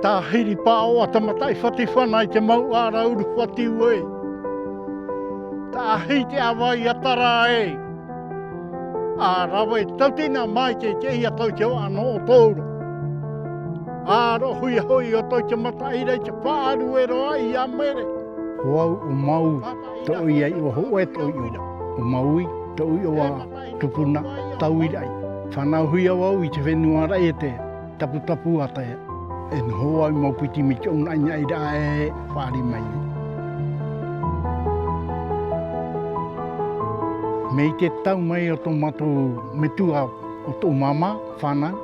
Tā hiri pāo a tamatai whati whanai te mau ārauru whati ue. Tā hei te awai atara e. A rawa e tautina mai te ia tau te ano o tōru. Aro hui hoi o tau te matai rei te whaaru e roa i a mere. Wau o mau te ui ai o ho e te ui ura. O maui te ui o a tupuna tau i rei. Whanau hui au au i te whenua rei e te tapu tapu ata e. E no hoa i mau piti me te unga ina i raa e whaari mai. Mei te tau mai o tō matu metua o tō mama, whanau,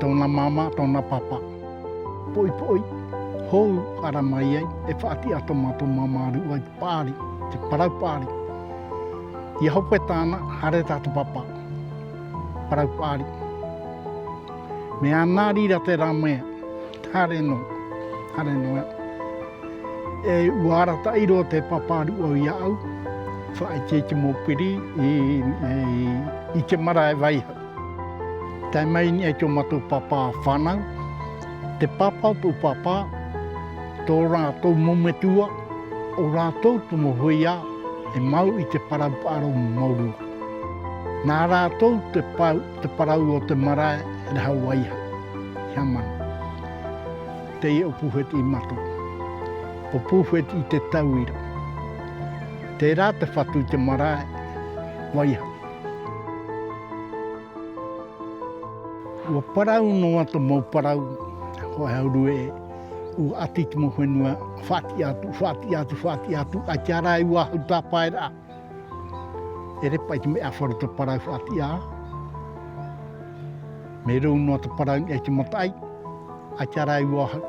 tōna mama, tōna papa. Poi poi, hou ara mai ai, e whaati a tō matu mama aru ai pāri, te parau pāri. I haupe tāna, hare tātu papa, parau pāri. Me anā rira te ramea, hare no ea. E uarata iro te paparu au i au, whae te mōpiri i te mara e waiha. Tai mai ni e tō matu papa whanau, te papa tō papa, tō rātou mometua, o rātou tō mohuia, e mau i te parau mauru. Nā rātou te parau o te mara e hau waiha, hea manu. Te i o puheti i mato, o puheti i te tauira. Te rā te whatu te marae, waiha. Ua parau no ato mau parau, hoa hauru e, ua ati te mo whenua, whati atu, a te ara i ua hau tāpai rā. E repa i te mea wharu te parau whati a. Me rau no ato parau e te matai, a te ara i ua hau.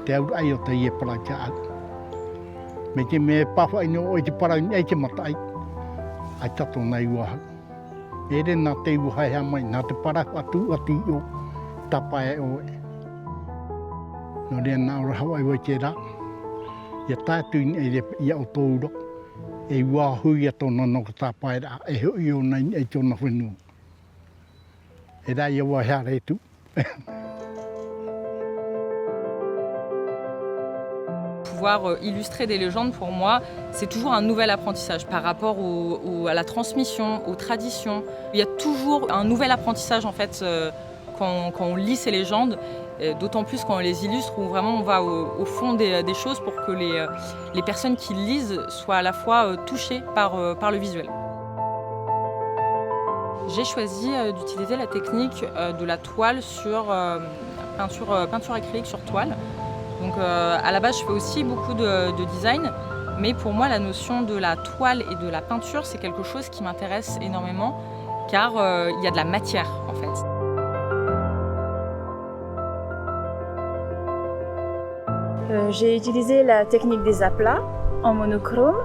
Te auru ai o te ie parau te au. Me te me pawha ino o te parau ei te matai, ai tato nei ua hau. Ere nā te uha hea mai, nā te parau atu ati o tapai e oe. No rea nā ora hau ai wai te rā, ia tātu ni e repa ia o tōura, e ua hui a tōna no ka tapai rā, e hui o nei e tōna whenua. E rā ia ua hea retu. Pouvoir illustrer des légendes, pour moi, c'est toujours un nouvel apprentissage par rapport à la transmission, aux traditions. Il y a toujours un nouvel apprentissage en fait quand on lit ces légendes, d'autant plus quand on les illustre, où vraiment on va au fond des choses pour que les personnes qui lisent soient à la fois touchées par le visuel. J'ai choisi d'utiliser la technique de la toile sur peinture acrylique sur toile. Donc à la base, je fais aussi beaucoup de design, mais pour moi, la notion de la toile et de la peinture, c'est quelque chose qui m'intéresse énormément, car il y a de la matière, en fait. J'ai utilisé la technique des aplats en monochrome.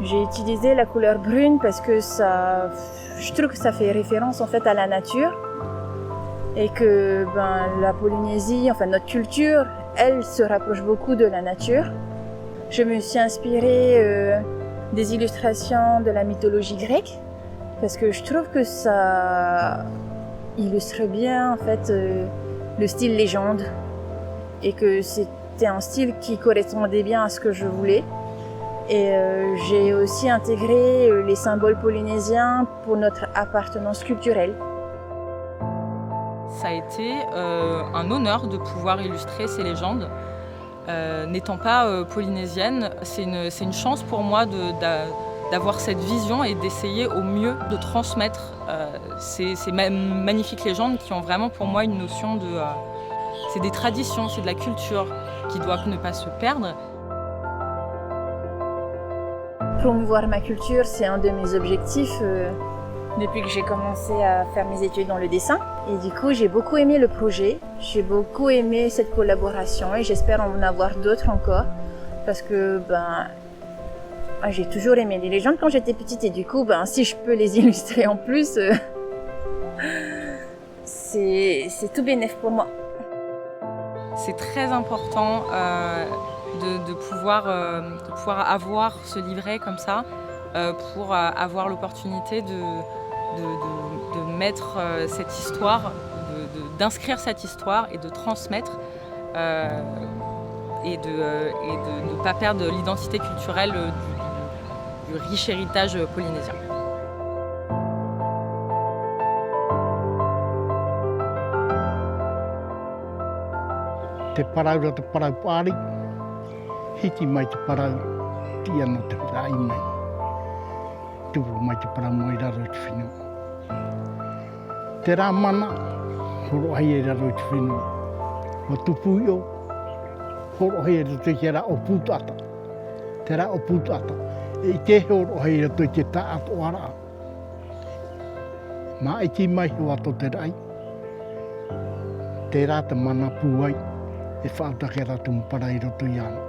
J'ai utilisé la couleur brune parce que je trouve que ça fait référence en fait à la nature et que la Polynésie, enfin notre culture, elle se rapproche beaucoup de la nature. Je me suis inspirée des illustrations de la mythologie grecque parce que je trouve que ça illustre bien en fait le style légende et que c'était un style qui correspondait bien à ce que je voulais. Et j'ai aussi intégré les symboles polynésiens pour notre appartenance culturelle. Ça a été un honneur de pouvoir illustrer ces légendes. N'étant pas polynésienne, c'est une chance pour moi d'avoir cette vision et d'essayer au mieux de transmettre ces magnifiques légendes qui ont vraiment pour moi une notion de... c'est des traditions, c'est de la culture qui doit ne pas se perdre. Promouvoir ma culture, c'est un de mes objectifs depuis que j'ai commencé à faire mes études dans le dessin. Et du coup, j'ai beaucoup aimé le projet, j'ai beaucoup aimé cette collaboration et j'espère en avoir d'autres encore parce que j'ai toujours aimé les légendes quand j'étais petite et du coup, si je peux les illustrer en plus, c'est tout bénef pour moi. C'est très important de pouvoir avoir ce livret comme ça pour avoir l'opportunité de mettre cette histoire, d'inscrire cette histoire et de transmettre et de ne pas perdre l'identité culturelle du riche héritage polynésien. Te parau ra te parau pāri, hiti mai te parau ki ana te rai mai. Tupu mai te parau mai raro i te whenua. Te rā mana, horo hai e raro i te whenua. Wa tupu io, horo hai e rato i te rā o pūtata. Te rā o pūtata. E i te horo hai e rato i te tā ato ara. Mā i ti mai ho ato te rai. Te rā te mana pūai. E whaatake ratu mpara i roto i ana.